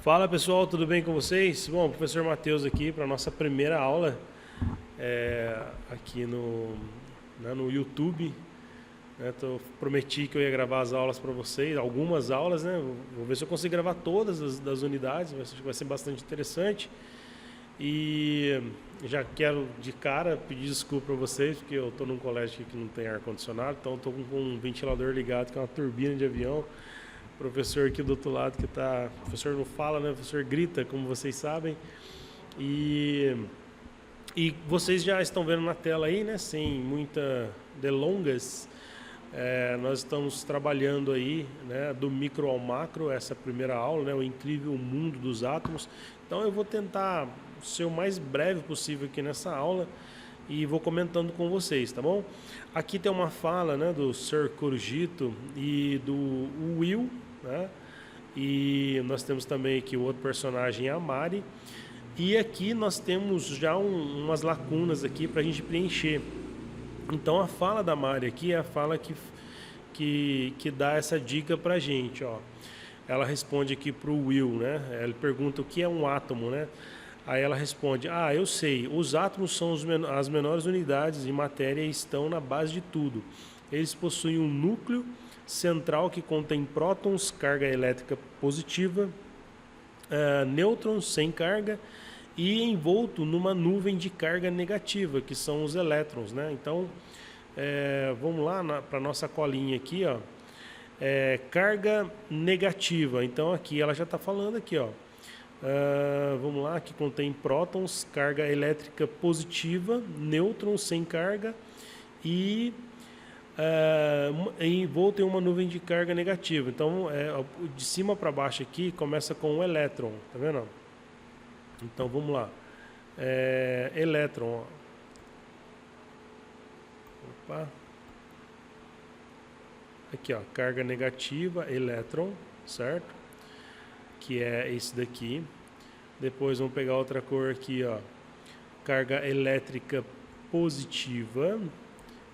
Fala pessoal, tudo bem com vocês? Bom, professor Matheus aqui para a nossa primeira aula aqui no YouTube. Prometi que eu ia gravar as aulas para vocês, algumas aulas, né? Vou ver se eu consigo gravar todas das unidades, vai ser bastante interessante. E já quero de cara pedir desculpa para vocês, porque eu estou num colégio aqui que não tem ar-condicionado, então estou com um ventilador ligado, que é uma turbina de avião. O professor aqui do outro lado que está... O professor não fala, né? O professor grita, como vocês sabem. E vocês já estão vendo na tela aí, né? Sem muita delongas. Nós estamos trabalhando aí, né, do micro ao macro, essa primeira aula, né, o incrível mundo dos átomos. Então eu vou tentar ser o mais breve possível aqui nessa aula e vou comentando com vocês, tá bom? Aqui tem uma fala, né, do Sr. Corujito e do Will, né? E nós temos também aqui o outro personagem, a Mari. E aqui nós temos já umas lacunas aqui para a gente preencher. Então a fala da Mari aqui é a fala que dá essa dica pra gente, ó. Ela responde aqui pro Will, né? Ele pergunta o que é um átomo, né? Aí ela responde: eu sei, os átomos são as menores unidades de matéria e estão na base de tudo. Eles possuem um núcleo central que contém prótons, carga elétrica positiva, nêutrons sem carga, e envolto numa nuvem de carga negativa, que são os elétrons, né? Então, vamos lá para a nossa colinha aqui, ó. Carga negativa. Então, aqui ela já está falando aqui, ó. Vamos lá, que contém prótons, carga elétrica positiva, nêutrons sem carga e envolto em uma nuvem de carga negativa. Então, de cima para baixo aqui começa com o elétron, tá vendo? Então vamos lá, elétron, ó. Opa. Aqui, ó, carga negativa, elétron, certo? Que é esse daqui. Depois vamos pegar outra cor aqui, ó, carga elétrica positiva,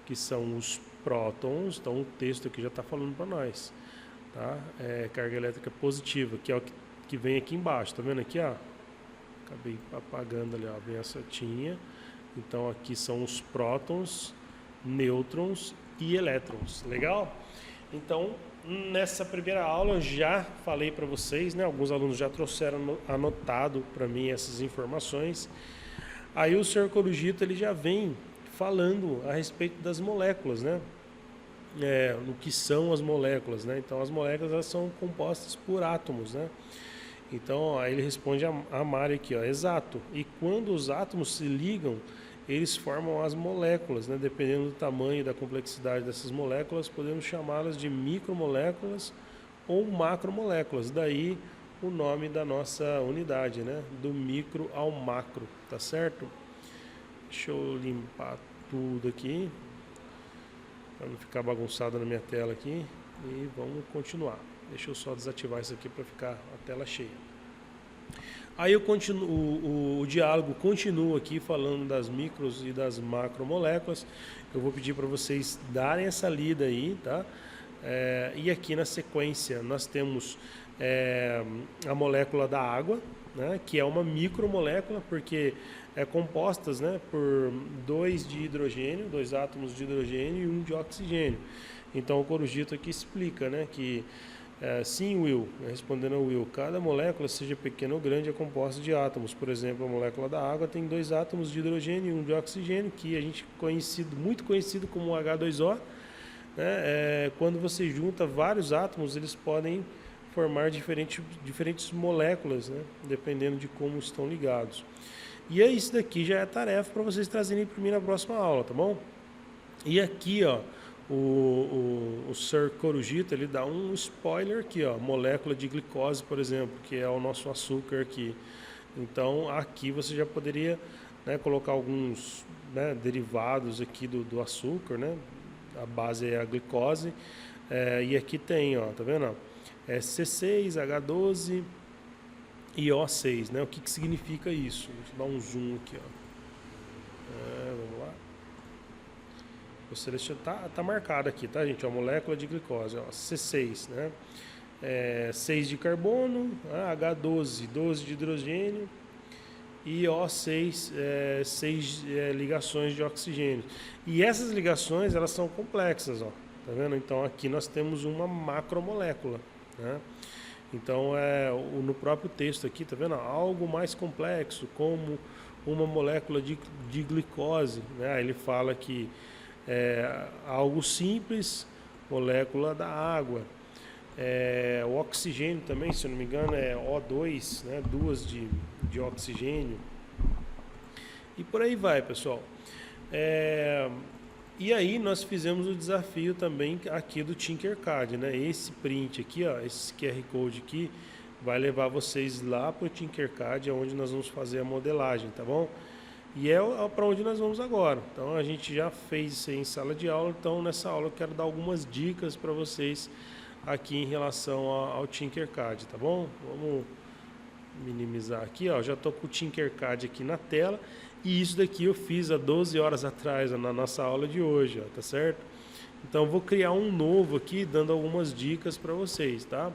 que são os prótons. Então o texto aqui já está falando para nós, tá? Carga elétrica positiva, que é o que vem aqui embaixo, tá vendo aqui, ó? Acabei apagando ali, ó, vem a setinha. Então aqui são os prótons, nêutrons e elétrons. Legal? Então, nessa primeira aula eu já falei para vocês, né? Alguns alunos já trouxeram anotado para mim essas informações. Aí o Sr. Corujito ele já vem falando a respeito das moléculas, né? O que são as moléculas, né? Então as moléculas elas são compostas por átomos, né? Então, aí ele responde a Mari aqui, ó, exato. E quando os átomos se ligam, eles formam as moléculas, né? Dependendo do tamanho e da complexidade dessas moléculas, podemos chamá-las de micromoléculas ou macromoléculas. Daí o nome da nossa unidade, né? Do micro ao macro, tá certo? Deixa eu limpar tudo aqui, para não ficar bagunçado na minha tela aqui. E vamos continuar. Deixa eu só desativar isso aqui para ficar a tela cheia. Aí o diálogo continua aqui falando das micros e das macromoléculas. Eu vou pedir para vocês darem essa lida aí, tá? E aqui na sequência nós temos a molécula da água, né? Que é uma micromolécula porque é composta, né, por dois átomos de hidrogênio e um de oxigênio. Então o Corujito aqui explica, né, que sim, Will, respondendo ao Will, cada molécula, seja pequena ou grande, é composta de átomos. Por exemplo, a molécula da água tem dois átomos de hidrogênio e um de oxigênio, que a gente muito conhecido como H2O. Né? Quando você junta vários átomos, eles podem formar diferentes moléculas, né? Dependendo de como estão ligados. E isso daqui já é tarefa para vocês trazerem para mim na próxima aula, tá bom? E aqui, ó, o Sr. Corujito ele dá um spoiler aqui, ó, molécula de glicose, por exemplo, que é o nosso açúcar aqui. Então aqui você já poderia, né, colocar alguns, né, derivados aqui do açúcar, né? A base é a glicose, e aqui tem, ó, tá vendo? C6, H12 e O6, né? O que significa isso? Deixa eu dar um zoom aqui, ó. Vamos lá. Tá marcado aqui, tá, gente? A molécula de glicose, ó, C6, né? 6 de carbono, H12, 12 de hidrogênio e O6, 6 ligações de oxigênio. E essas ligações, elas são complexas, ó, tá vendo? Então aqui nós temos uma macromolécula, né? Então no próprio texto aqui, tá vendo? Algo mais complexo, como uma molécula de glicose, né? Ele fala que algo simples, molécula da água. O oxigênio também, se eu não me engano, é O2, né? 2 de oxigênio. E por aí vai, pessoal. E aí nós fizemos o desafio também aqui do Tinkercad, né? Esse print aqui, ó, esse QR Code aqui, vai levar vocês lá para o Tinkercad, onde nós vamos fazer a modelagem, tá bom? E para onde nós vamos agora. Então a gente já fez isso aí em sala de aula, então nessa aula eu quero dar algumas dicas para vocês aqui em relação ao Tinkercad, tá bom? Vamos minimizar aqui, ó, já estou com o Tinkercad aqui na tela, e isso daqui eu fiz há 12 horas atrás, ó, na nossa aula de hoje, ó, tá certo? Então eu vou criar um novo aqui, dando algumas dicas para vocês, tá?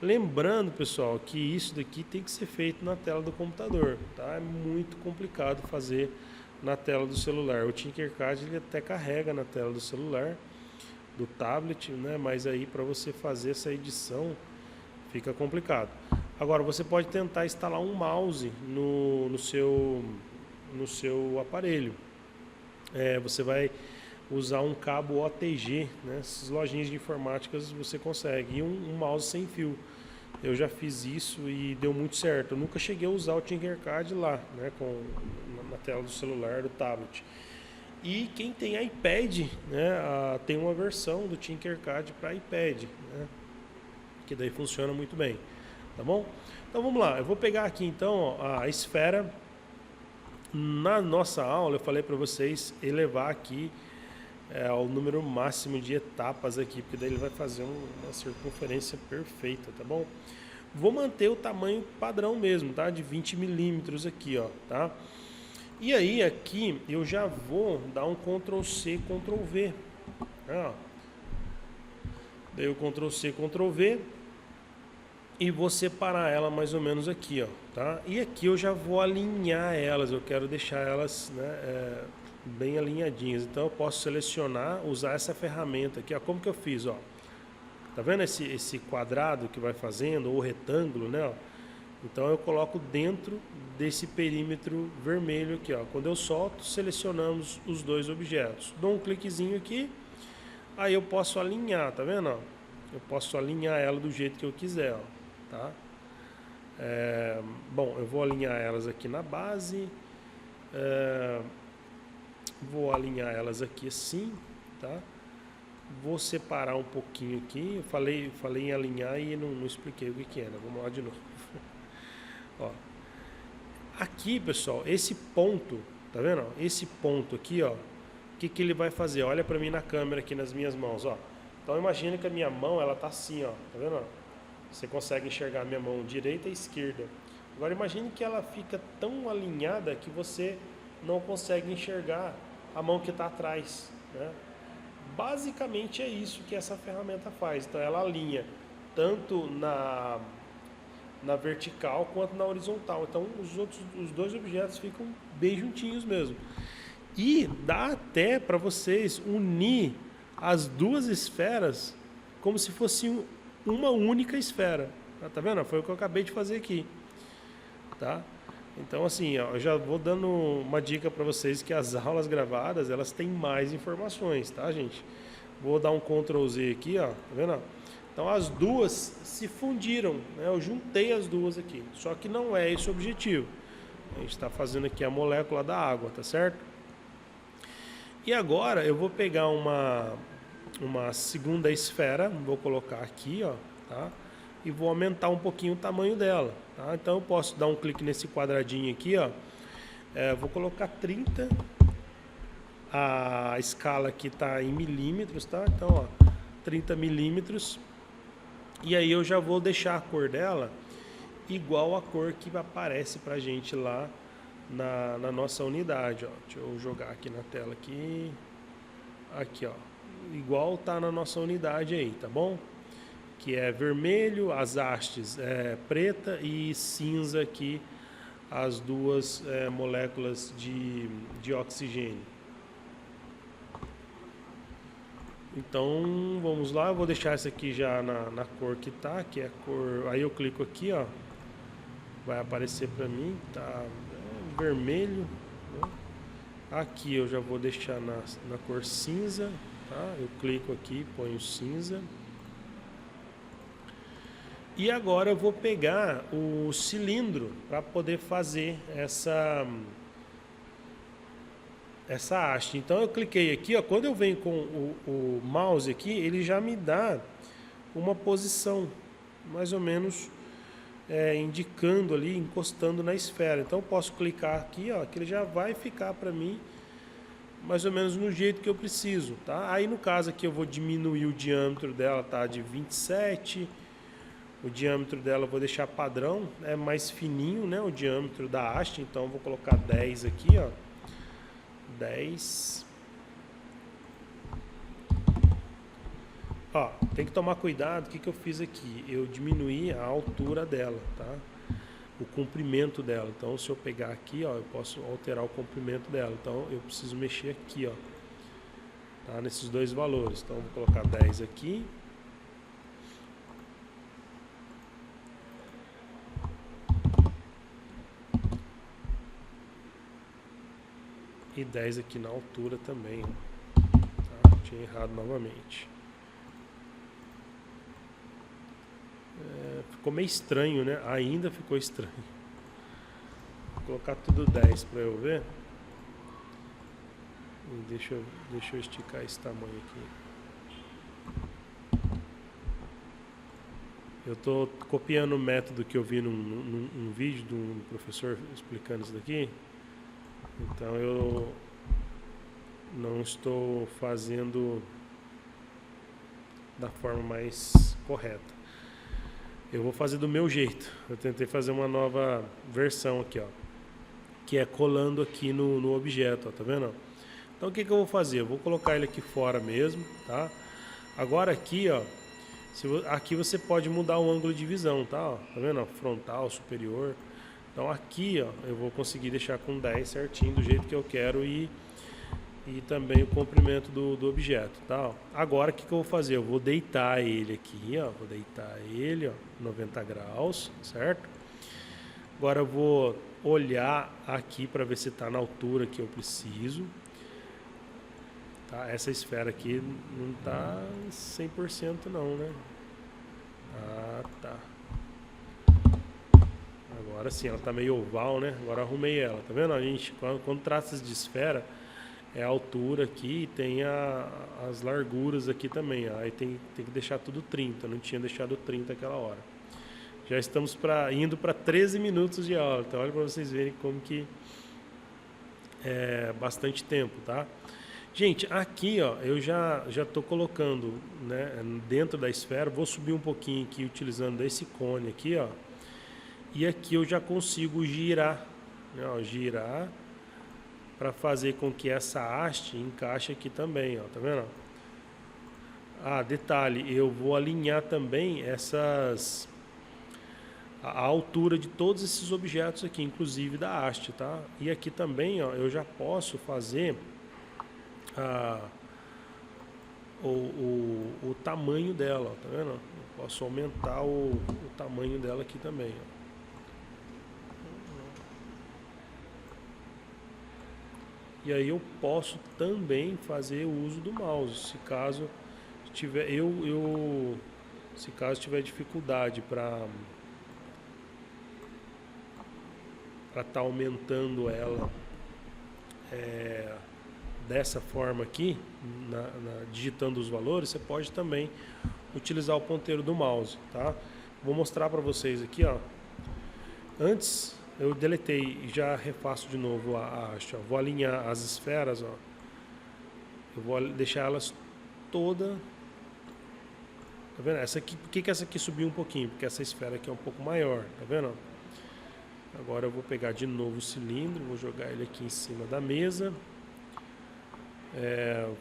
Lembrando, pessoal, que isso daqui tem que ser feito na tela do computador, tá? É muito complicado fazer na tela do celular. O Tinkercad ele até carrega na tela do celular, do tablet, né? Mas aí para você fazer essa edição fica complicado. Agora você pode tentar instalar um mouse no seu aparelho. Você vai usar um cabo OTG, né? Essas lojinhas de informáticas você consegue, e um mouse sem fio. Eu já fiz isso e deu muito certo. Eu nunca cheguei a usar o Tinkercad lá, né? Na tela do celular, do tablet. E quem tem iPad, né? Tem uma versão do Tinkercad para iPad, né? Que daí funciona muito bem, tá bom? Então vamos lá, eu vou pegar aqui então, ó, a esfera. Na nossa aula eu falei para vocês elevar aqui ao número máximo de etapas aqui, porque daí ele vai fazer uma circunferência perfeita, tá bom? Vou manter o tamanho padrão mesmo, tá? De 20 milímetros aqui, ó, tá? E aí aqui eu já vou dar um Ctrl+C, Ctrl+V, ó. Dei o Ctrl+C, Ctrl+V e vou separar ela mais ou menos aqui, ó, tá? E aqui eu já vou alinhar elas, eu quero deixar elas, né, bem alinhadinhas. Então eu posso selecionar, usar essa ferramenta aqui, ó. Como que eu fiz, ó? Tá vendo esse quadrado que vai fazendo, ou retângulo, né, ó? Então eu coloco dentro desse perímetro vermelho aqui, ó. Quando eu solto, selecionamos os dois objetos. Dou um cliquezinho aqui, aí eu posso alinhar, tá vendo, ó? Eu posso alinhar ela do jeito que eu quiser, ó, tá? Bom, eu vou alinhar elas aqui na base. Vou alinhar elas aqui assim, tá? Vou separar um pouquinho aqui. Eu falei em alinhar e não expliquei o que era. Vamos lá de novo. Ó. Aqui, pessoal, esse ponto, tá vendo? Esse ponto aqui, ó, o que ele vai fazer? Olha para mim na câmera aqui nas minhas mãos, ó. Então imagine que a minha mão, ela tá assim, ó, tá vendo? Você consegue enxergar a minha mão direita e esquerda. Agora imagine que ela fica tão alinhada que você não consegue enxergar a mão que está atrás, né? Basicamente é isso que essa ferramenta faz. Então ela alinha tanto na vertical quanto na horizontal. Então os dois objetos ficam bem juntinhos mesmo. E dá até para vocês unir as duas esferas como se fosse uma única esfera. Tá vendo? Foi o que eu acabei de fazer aqui, tá? Então assim, ó, eu já vou dando uma dica para vocês que as aulas gravadas, elas têm mais informações, tá, gente? Vou dar um Ctrl+Z aqui, ó, tá vendo? Então as duas se fundiram, né? Eu juntei as duas aqui, só que não é esse o objetivo. A gente está fazendo aqui a molécula da água, tá certo? E agora eu vou pegar uma segunda esfera, vou colocar aqui, ó, tá? E vou aumentar um pouquinho o tamanho dela, tá? Então eu posso dar um clique nesse quadradinho aqui, ó. Vou colocar 30. A escala aqui está em milímetros, tá? Então, ó, 30 milímetros. E aí eu já vou deixar a cor dela igual a cor que aparece pra gente lá na nossa unidade, ó. Deixa eu jogar aqui na tela aqui, ó, igual tá na nossa unidade aí, tá bom? que é vermelho, as hastes preta e cinza aqui, as duas moléculas de oxigênio. Então vamos lá, eu vou deixar essa aqui já na cor que tá, que é a cor. Aí eu clico aqui, ó, vai aparecer para mim, tá vermelho, né? Aqui eu já vou deixar na cor cinza, tá? Eu clico aqui, ponho cinza. E agora eu vou pegar o cilindro para poder fazer essa haste. Então eu cliquei aqui, ó, quando eu venho com o mouse aqui, ele já me dá uma posição, mais ou menos indicando ali, encostando na esfera. Então eu posso clicar aqui, ó, que ele já vai ficar para mim mais ou menos no jeito que eu preciso, tá? Aí no caso aqui eu vou diminuir o diâmetro dela, tá, de 27. O diâmetro dela eu vou deixar padrão, é mais fininho, né, o diâmetro da haste, então eu vou colocar 10 aqui, ó. 10. Ó, tem que tomar cuidado, o que eu fiz aqui? Eu diminuí a altura dela, tá? O comprimento dela. Então, se eu pegar aqui, ó, eu posso alterar o comprimento dela. Então, eu preciso mexer aqui, ó, tá? Nesses dois valores. Então, vou colocar 10 aqui. E 10 aqui na altura também, ó. Tá? Tinha errado novamente. Ficou meio estranho, né? Ainda ficou estranho. Vou colocar tudo 10 para eu ver. E deixa eu esticar esse tamanho aqui. Eu estou copiando o método que eu vi num vídeo de um professor explicando isso daqui. Então eu não estou fazendo da forma mais correta. Eu vou fazer do meu jeito. Eu tentei fazer uma nova versão aqui, ó, que é colando aqui no objeto, ó, tá vendo? Então o que eu vou fazer? Eu vou colocar ele aqui fora mesmo, tá? Agora aqui, ó, aqui você pode mudar o ângulo de visão, tá? Ó, tá vendo? Frontal, superior. Então aqui, ó, eu vou conseguir deixar com 10 certinho do jeito que eu quero e também o comprimento do objeto, tá? Ó, agora o que eu vou fazer? Eu vou deitar ele aqui, ó, vou deitar ele, ó, 90 graus, certo? Agora eu vou olhar aqui para ver se está na altura que eu preciso. Tá? Essa esfera aqui não está 100% não, né? Ah, tá. Agora sim, ela está meio oval, né? Agora arrumei ela, tá vendo? A gente, quando traça de esfera, é a altura aqui e tem as larguras aqui também. Ó. Aí tem que deixar tudo 30, não tinha deixado 30 aquela hora. Já estamos indo para 13 minutos de aula, então olha para vocês verem como que é bastante tempo, tá? Gente, aqui, ó, eu já estou colocando, né, dentro da esfera, vou subir um pouquinho aqui utilizando esse cone aqui, ó, e aqui eu já consigo girar, né, ó, girar para fazer com que essa haste encaixe aqui também, ó, tá vendo? Ah, detalhe, eu vou alinhar também a altura de todos esses objetos aqui, inclusive da haste, tá? E aqui também, ó, eu já posso fazer o tamanho dela, ó, tá vendo? Eu posso aumentar o tamanho dela aqui também, ó. E aí eu posso também fazer o uso do mouse, se caso tiver se caso tiver dificuldade para estar aumentando ela dessa forma aqui, digitando os valores, você pode também utilizar o ponteiro do mouse, tá? Vou mostrar para vocês aqui, ó. Antes eu deletei e já refaço de novo a haste, ó. Vou alinhar as esferas, ó. Eu vou deixar elas toda. Tá vendo? Essa aqui, por que essa aqui subiu um pouquinho? Porque essa esfera aqui é um pouco maior, tá vendo? Agora eu vou pegar de novo o cilindro, vou jogar ele aqui em cima da mesa.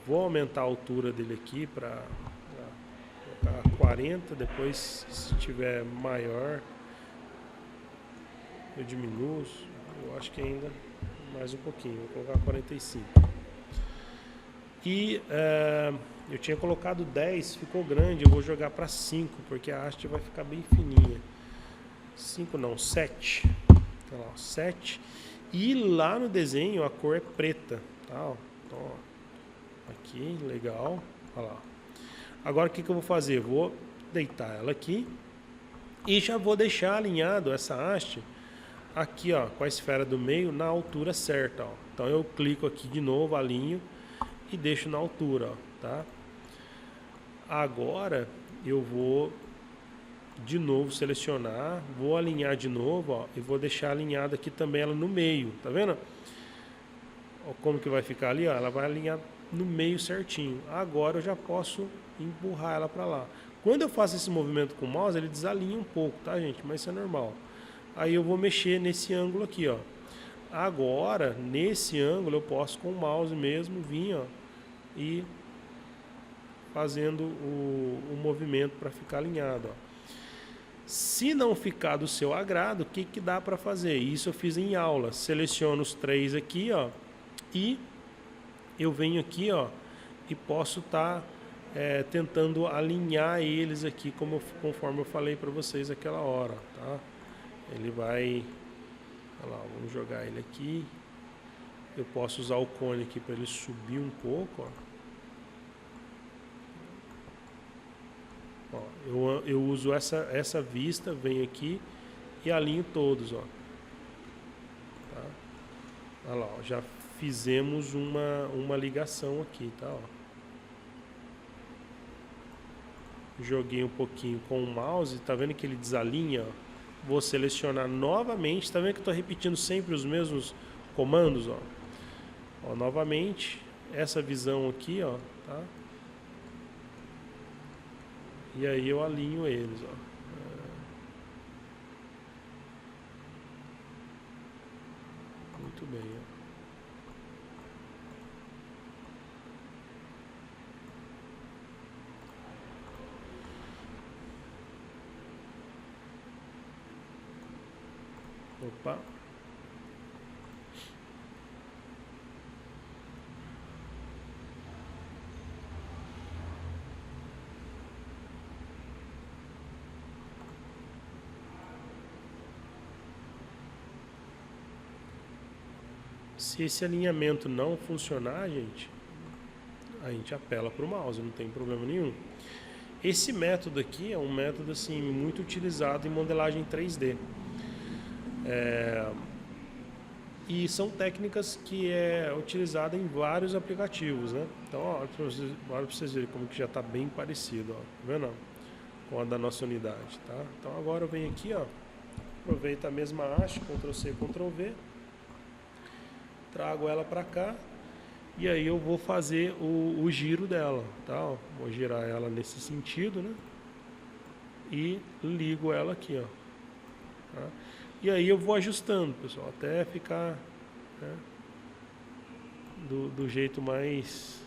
Vou aumentar a altura dele aqui para colocar 40, depois se tiver maior eu diminuo, eu acho que ainda mais um pouquinho, vou colocar 45. E eu tinha colocado 10, ficou grande, eu vou jogar para 5, porque a haste vai ficar bem fininha. 5 não, 7. Tá lá, 7. E lá no desenho a cor é preta, tá? Então, ó, aqui, legal. Olha lá. Agora o que eu vou fazer? Vou deitar ela aqui e já vou deixar alinhado essa haste aqui, ó, com a esfera do meio na altura certa, ó. Então eu clico aqui de novo, alinho e deixo na altura, ó, tá? Agora eu vou de novo selecionar, vou alinhar de novo, ó, e vou deixar alinhada aqui também ela no meio, tá vendo? Ó, como que vai ficar ali, ó, ela vai alinhar no meio certinho. Agora eu já posso empurrar ela para lá. Quando eu faço esse movimento com o mouse, ele desalinha um pouco, tá, gente? Mas isso é normal. Aí eu vou mexer nesse ângulo aqui, ó. Agora, nesse ângulo, eu posso com o mouse mesmo vir, ó, e fazendo o movimento para ficar alinhado, ó. Se não ficar do seu agrado, o que dá para fazer? Isso eu fiz em aula. Seleciono os 3 aqui, ó, e eu venho aqui, ó, e posso estar tentando alinhar eles aqui, conforme eu falei para vocês aquela hora, tá? Ele vai, olha lá, vamos jogar ele aqui. Eu posso usar o cone aqui para ele subir um pouco, ó. Ó, eu uso essa vista, venho aqui e alinho todos, ó. Tá? Olha lá, ó, já fizemos uma ligação aqui, tá? Ó. Joguei um pouquinho com o mouse, tá vendo que ele desalinha, ó? Vou selecionar novamente, tá vendo que eu tô repetindo sempre os mesmos comandos, ó. Ó, novamente, essa visão aqui, ó, tá? E aí eu alinho eles, ó. Muito bem, ó. Opa. Se esse alinhamento não funcionar, gente, a gente apela para o mouse, não tem problema nenhum. Esse método aqui é um método assim muito utilizado em modelagem 3D. E são técnicas que é utilizada em vários aplicativos, né? Então, ó, olha para vocês verem como que já está bem parecido, ó, tá vendo? Com a da nossa unidade, tá? Então agora eu venho aqui, ó, aproveito a mesma haste, Ctrl C, Ctrl V, trago ela para cá e aí eu vou fazer o giro dela, tá? Ó, vou girar ela nesse sentido, né? E ligo ela aqui, ó. Tá? E aí eu vou ajustando, pessoal, até ficar, né, do jeito mais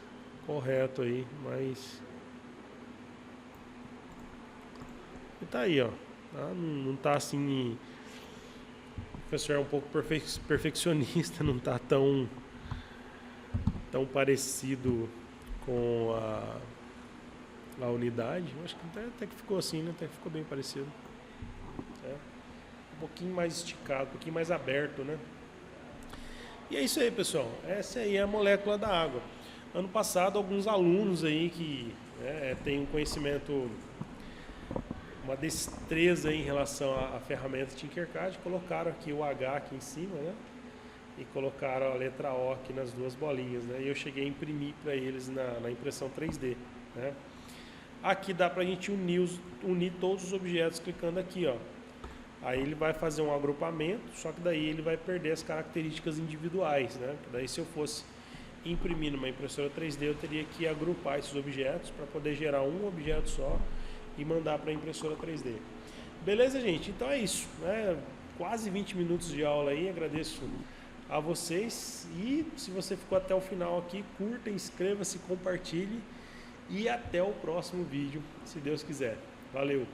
correto aí, mais... E tá aí, ó. Tá? Não tá assim... O professor é um pouco perfeccionista, não tá tão parecido com a unidade. Eu acho que até que ficou assim, né? Até que ficou bem parecido. Um pouquinho mais esticado, um pouquinho mais aberto, né? E é isso aí, pessoal. Essa aí é a molécula da água. Ano passado, alguns alunos aí que têm um conhecimento, uma destreza em relação à ferramenta Tinkercad, colocaram aqui o H aqui em cima, né? E colocaram a letra O aqui nas duas bolinhas, né? E eu cheguei a imprimir para eles na impressão 3D, né? Aqui dá para a gente unir todos os objetos clicando aqui, ó. Aí ele vai fazer um agrupamento, só que daí ele vai perder as características individuais, né? Porque daí se eu fosse imprimir numa impressora 3D, eu teria que agrupar esses objetos para poder gerar um objeto só e mandar para a impressora 3D. Beleza, gente? Então é isso, né? Quase 20 minutos de aula aí, agradeço a vocês. E se você ficou até o final aqui, curta, inscreva-se, compartilhe. e até o próximo vídeo, se Deus quiser. Valeu!